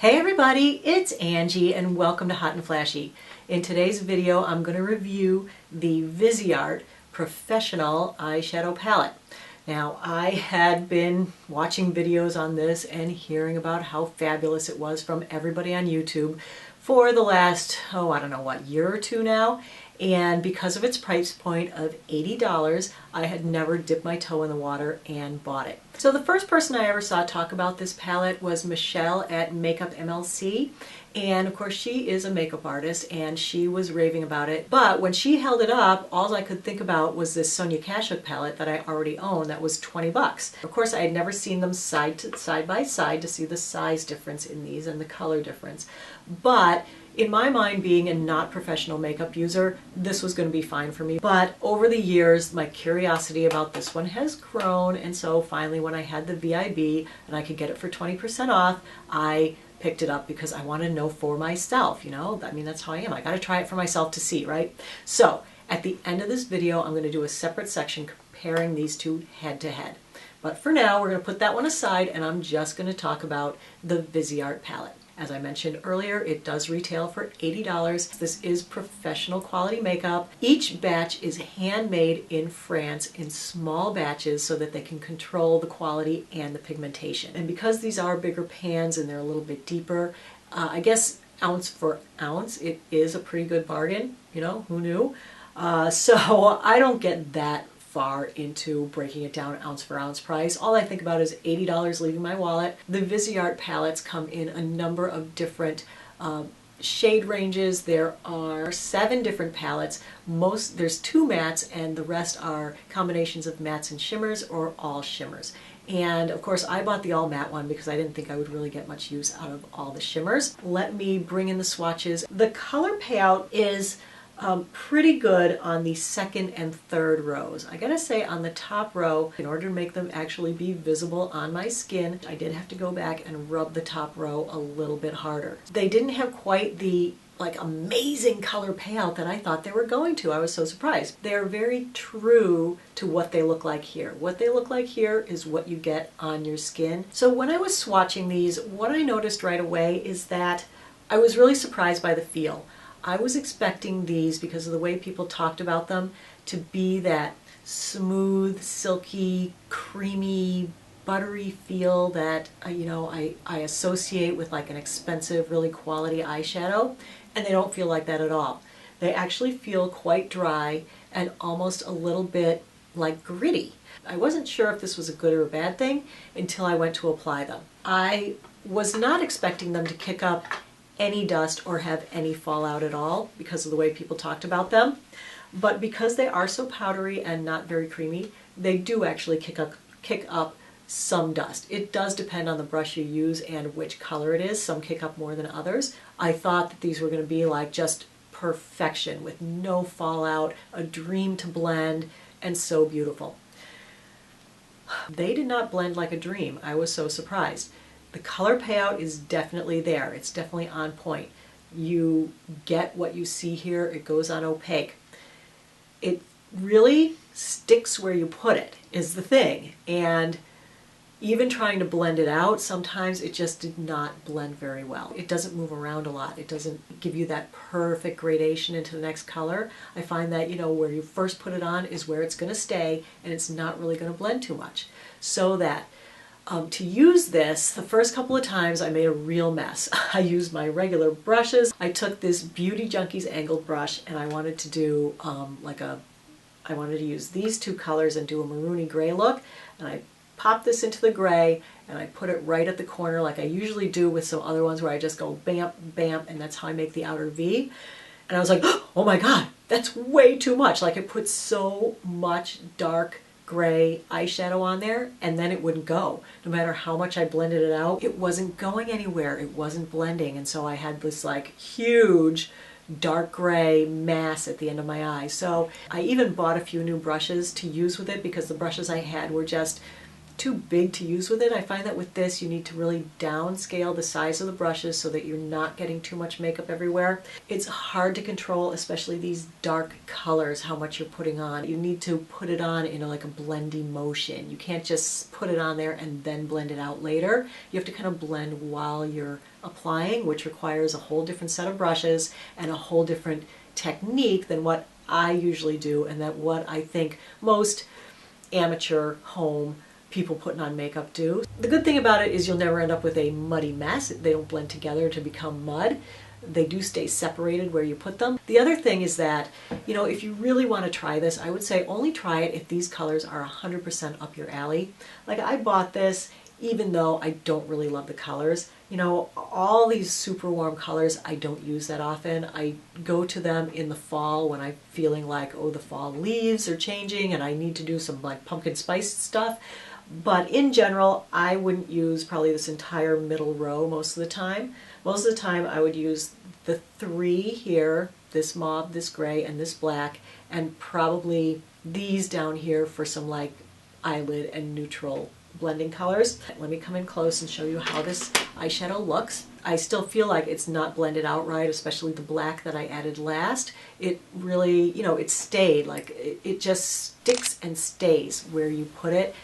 Hey everybody, it's Angie and welcome to Hot and Flashy. In today's video I'm going to review the Viseart Professional Eyeshadow Palette. Now I had been watching videos on this and hearing about how fabulous it was from everybody on YouTube for the last, I don't know what, year or two now. And because of its price point of $80, I had never dipped my toe in the water and bought it. So the first person I ever saw talk about this palette was Michelle at Makeup MLC. And of course she is a makeup artist and she was raving about it. But when she held it up, all I could think about was this Sonia Kashuk palette that I already own that was 20 bucks. Of course I had never seen them side by side to see the size difference in these and the color difference. But in my mind, being a not professional makeup user, this was going to be fine for me. But over the years, my curiosity about this one has grown, and so finally when I had the VIB and I could get it for 20% off, I picked it up because I want to know for myself, you know? I mean, that's how I am. I got to try it for myself to see, right? So at the end of this video, I'm going to do a separate section comparing these two head to head. But for now, we're going to put that one aside and I'm just going to talk about the Viseart palette. As I mentioned earlier, it does retail for $80. This is professional quality makeup. Each batch is handmade in France in small batches so that they can control the quality and the pigmentation. And because these are bigger pans and they're a little bit deeper, I guess ounce for ounce, it is a pretty good bargain. You know, who knew? So I don't get that far into breaking it down ounce for ounce price. All I think about is $80 leaving my wallet. The Viseart palettes come in a number of different shade ranges. There are 7 different palettes. There's 2 mattes and the rest are combinations of mattes and shimmers or all shimmers. And of course I bought the all matte one because I didn't think I would really get much use out of all the shimmers. Let me bring in the swatches. The color payout is pretty good on the second and third rows. I gotta say on the top row, in order to make them actually be visible on my skin, I did have to go back and rub the top row a little bit harder. They didn't have quite the amazing color payout that I thought they were going to. I was so surprised. They're very true to what they look like here. What they look like here is what you get on your skin. So when I was swatching these, what I noticed right away is that I was really surprised by the feel. I was expecting these, because of the way people talked about them, to be that smooth, silky, creamy, buttery feel that I associate with like an expensive, really quality eyeshadow, and they don't feel like that at all. They actually feel quite dry and almost a little bit like gritty. I wasn't sure if this was a good or a bad thing until I went to apply them. I was not expecting them to kick up any dust or have any fallout at all because of the way people talked about them. But because they are so powdery and not very creamy, they do actually kick up some dust. It does depend on the brush you use and which color it is. Some kick up more than others. I thought that these were going to be like just perfection with no fallout, a dream to blend, and so beautiful. They did not blend like a dream. I was so surprised. The color payout is definitely there. It's definitely on point. You get what you see here. It goes on opaque. It really sticks where you put it is the thing. And even trying to blend it out, sometimes it just did not blend very well. It doesn't move around a lot. It doesn't give you that perfect gradation into the next color. I find that, where you first put it on is where it's going to stay, and it's not really going to blend too much. So that to use this, the first couple of times I made a real mess. I used my regular brushes. I took this Beauty Junkies angled brush and I wanted to do I wanted to use these 2 colors and do a maroony gray look. And I popped this into the gray and I put it right at the corner like I usually do with some other ones where I just go bam, bam, and that's how I make the outer V. And I was like, oh my God, that's way too much. Like it put so much dark gray eyeshadow on there and then it wouldn't go. No matter how much I blended it out, it wasn't going anywhere. It wasn't blending, and so I had this like huge dark gray mass at the end of my eye. So I even bought a few new brushes to use with it because the brushes I had were just too big to use with it. I find that with this you need to really downscale the size of the brushes so that you're not getting too much makeup everywhere. It's hard to control, especially these dark colors, how much you're putting on. You need to put it on in like a blending motion. You can't just put it on there and then blend it out later. You have to kind of blend while you're applying, which requires a whole different set of brushes and a whole different technique than what I usually do, and that what I think most amateur home people putting on makeup do. The good thing about it is you'll never end up with a muddy mess. They don't blend together to become mud. They do stay separated where you put them. The other thing is that, you know, if you really want to try this, I would say only try it if these colors are 100% up your alley. Like, I bought this even though I don't really love the colors. You know, all these super warm colors I don't use that often. I go to them in the fall when I'm feeling like, oh, the fall leaves are changing and I need to do some like pumpkin spice stuff. But in general, I wouldn't use probably this entire middle row most of the time. Most of the time I would use the three here, this mauve, this gray, and this black, and probably these down here for some like eyelid and neutral blending colors. Let me come in close and show you how this eyeshadow looks. I still feel like it's not blended out right, especially the black that I added last. It really, you know, it stayed, like it just sticks and stays where you put it.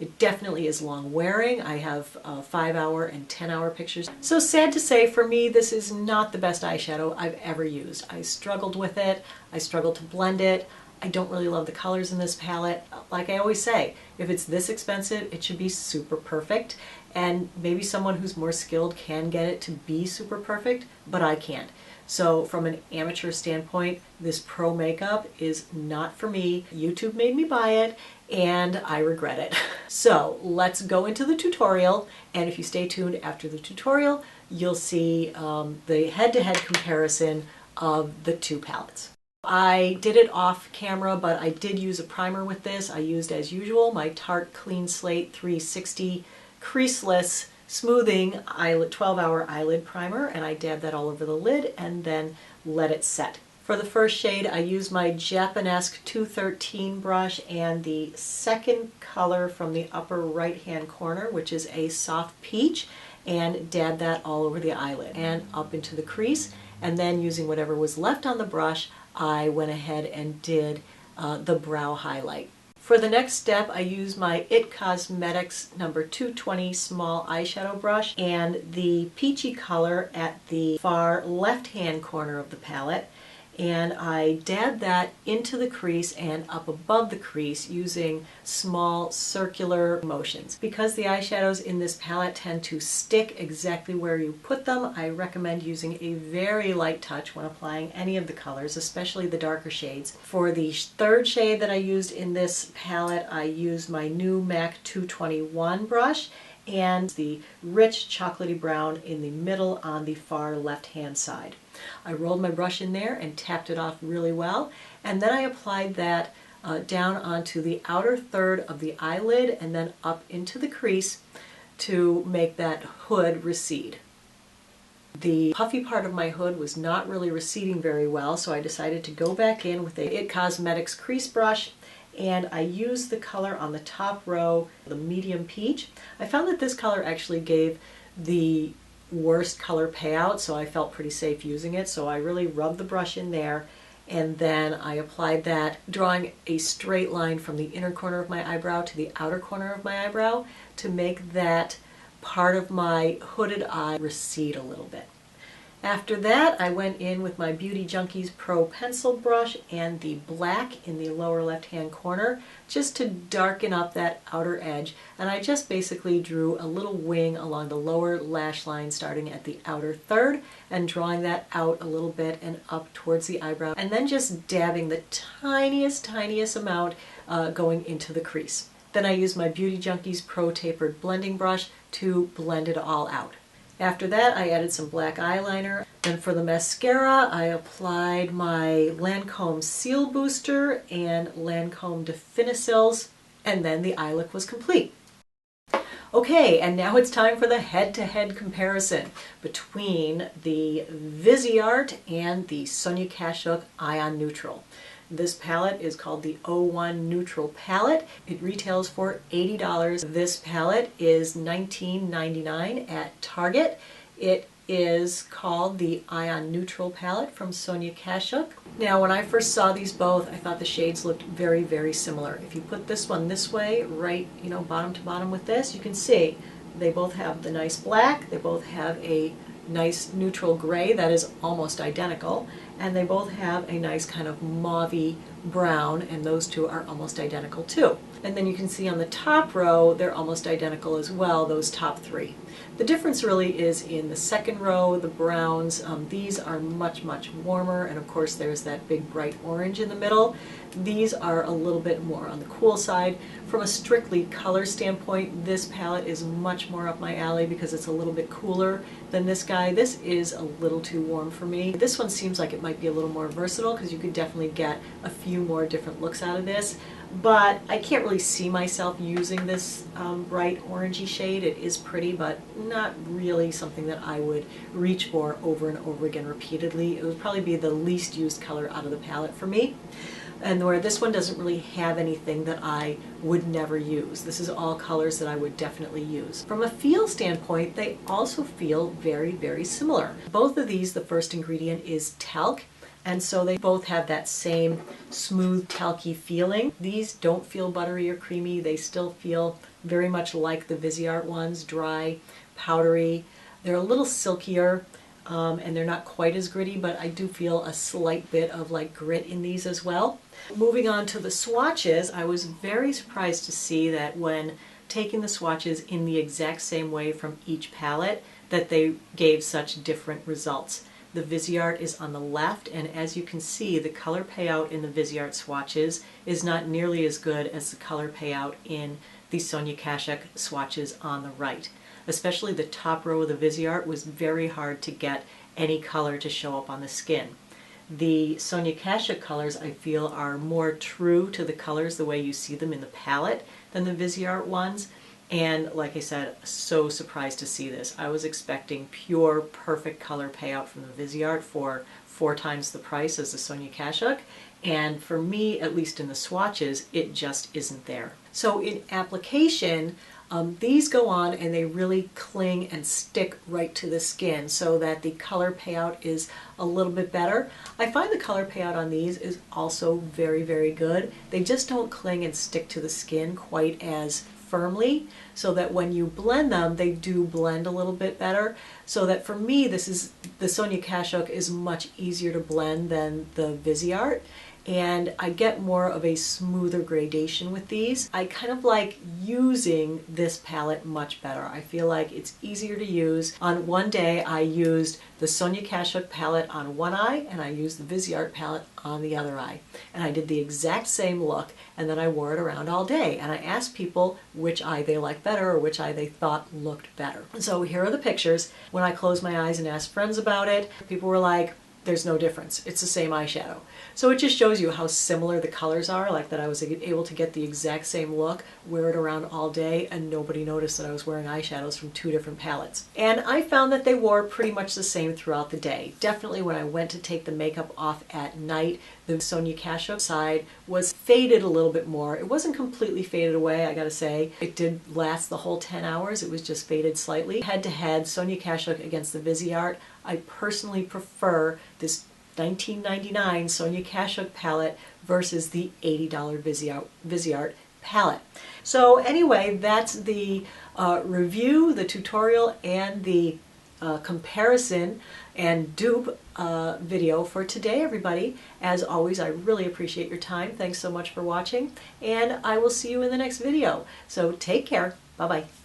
It definitely is long wearing. I have 5-hour and 10-hour pictures. So sad to say, for me, this is not the best eyeshadow I've ever used. I struggled with it. I struggled to blend it. I don't really love the colors in this palette. Like I always say, if it's this expensive, it should be super perfect. And maybe someone who's more skilled can get it to be super perfect, but I can't. So from an amateur standpoint, this pro makeup is not for me. YouTube made me buy it, and I regret it. So let's go into the tutorial, and if you stay tuned after the tutorial, you'll see the head-to-head comparison of the two palettes. I did it off camera, but I did use a primer with this. I used, as usual, my Tarte Clean Slate 360 Creaseless Smoothing eyelid 12-hour eyelid primer, and I dabbed that all over the lid and then let it set. For the first shade, I used my Japanesque 213 brush and the second color from the upper right-hand corner, which is a soft peach, and dabbed that all over the eyelid and up into the crease. And then using whatever was left on the brush, I went ahead and did the brow highlight. For the next step, I used my IT Cosmetics number 220 small eyeshadow brush and the peachy color at the far left-hand corner of the palette, and I dabbed that into the crease and up above the crease using small circular motions. Because the eyeshadows in this palette tend to stick exactly where you put them, I recommend using a very light touch when applying any of the colors, especially the darker shades. For the third shade that I used in this palette, I used my new MAC 221 brush and the rich chocolatey brown in the middle on the far left-hand side. I rolled my brush in there and tapped it off really well, and then I applied that down onto the outer third of the eyelid and then up into the crease to make that hood recede. The puffy part of my hood was not really receding very well, so I decided to go back in with a IT Cosmetics crease brush, and I used the color on the top row, the medium peach. I found that this color actually gave the worst color payout, so I felt pretty safe using it. So I really rubbed the brush in there, and then I applied that, drawing a straight line from the inner corner of my eyebrow to the outer corner of my eyebrow to make that part of my hooded eye recede a little bit. After that, I went in with my Beauty Junkies Pro Pencil brush and the black in the lower left-hand corner just to darken up that outer edge. And I just basically drew a little wing along the lower lash line starting at the outer third and drawing that out a little bit and up towards the eyebrow. And then just dabbing the tiniest amount going into the crease. Then I used my Beauty Junkies Pro Tapered Blending Brush to blend it all out. After that, I added some black eyeliner. Then for the mascara, I applied my Lancome Seal Booster and Lancome Definicils, and then the eye look was complete. Okay, and now it's time for the head-to-head comparison between the Viseart and the Sonia Kashuk Ion Neutral. This palette is called the 01 Neutral Palette. It retails for $80. This palette is $19.99 at Target. It is called the Ion Neutral Palette from Sonia Kashuk. Now, when I first saw these both, I thought the shades looked very, very similar. If you put this one this way, right, bottom to bottom with this, you can see they both have the nice black, they both have a nice neutral gray that is almost identical, and they both have a nice kind of mauve-y brown, and those two are almost identical too. And then you can see on the top row, they're almost identical as well, those top three. The difference really is in the second row, the browns. These are much, much warmer, and of course there's that big bright orange in the middle. These are a little bit more on the cool side. From a strictly color standpoint, this palette is much more up my alley because it's a little bit cooler than this guy. This is a little too warm for me. This one seems like it might be a little more versatile because you could definitely get a few more different looks out of this. But I can't really see myself using this bright orangey shade. It is pretty, but not really something that I would reach for over and over again repeatedly. It would probably be the least used color out of the palette for me. And where this one doesn't really have anything that I would never use. This is all colors that I would definitely use. From a feel standpoint, they also feel very, very similar. Both of these, the first ingredient is talc, and so they both have that same smooth, talky feeling. These don't feel buttery or creamy. They still feel very much like the Viseart ones, dry, powdery. They're a little silkier, and they're not quite as gritty, but I do feel a slight bit of like grit in these as well. Moving on to the swatches, I was very surprised to see that when taking the swatches in the exact same way from each palette, that they gave such different results. The Viseart is on the left, and as you can see, the color payout in the Viseart swatches is not nearly as good as the color payout in the Sonia Kashuk swatches on the right. Especially the top row of the Viseart was very hard to get any color to show up on the skin. The Sonia Kashuk colors, I feel, are more true to the colors the way you see them in the palette than the Viseart ones. And like I said, so surprised to see this. I was expecting pure, perfect color payout from the Viseart for 4 times the price as the Sonia Kashuk. And for me, at least in the swatches, it just isn't there. So in application, these go on and they really cling and stick right to the skin so that the color payout is a little bit better. I find the color payout on these is also very, very good. They just don't cling and stick to the skin quite as firmly, so that when you blend them, they do blend a little bit better. So that for me, the Sonia Kashuk is much easier to blend than the Viseart. And I get more of a smoother gradation with these. I kind of like using this palette much better. I feel like it's easier to use. On one day I used the Sonia Kashuk palette on one eye and I used the Viseart palette on the other eye. And I did the exact same look, and then I wore it around all day. And I asked people which eye they liked better or which eye they thought looked better. So here are the pictures. When I closed my eyes and asked friends about it, people were like, there's no difference. It's the same eyeshadow. So it just shows you how similar the colors are, like that I was able to get the exact same look, wear it around all day, and nobody noticed that I was wearing eyeshadows from 2 different palettes. And I found that they wore pretty much the same throughout the day. Definitely when I went to take the makeup off at night, the Sonia Kashuk side was faded a little bit more. It wasn't completely faded away, I gotta say. It did last the whole 10 hours. It was just faded slightly. Head to head, Sonia Kashuk against the Viseart. I personally prefer this $19.99 Sonia Kashuk palette versus the $80 Viseart palette. So anyway, that's the review, the tutorial, and the comparison and dupe video for today, everybody. As always, I really appreciate your time. Thanks so much for watching, and I will see you in the next video. So take care. Bye-bye.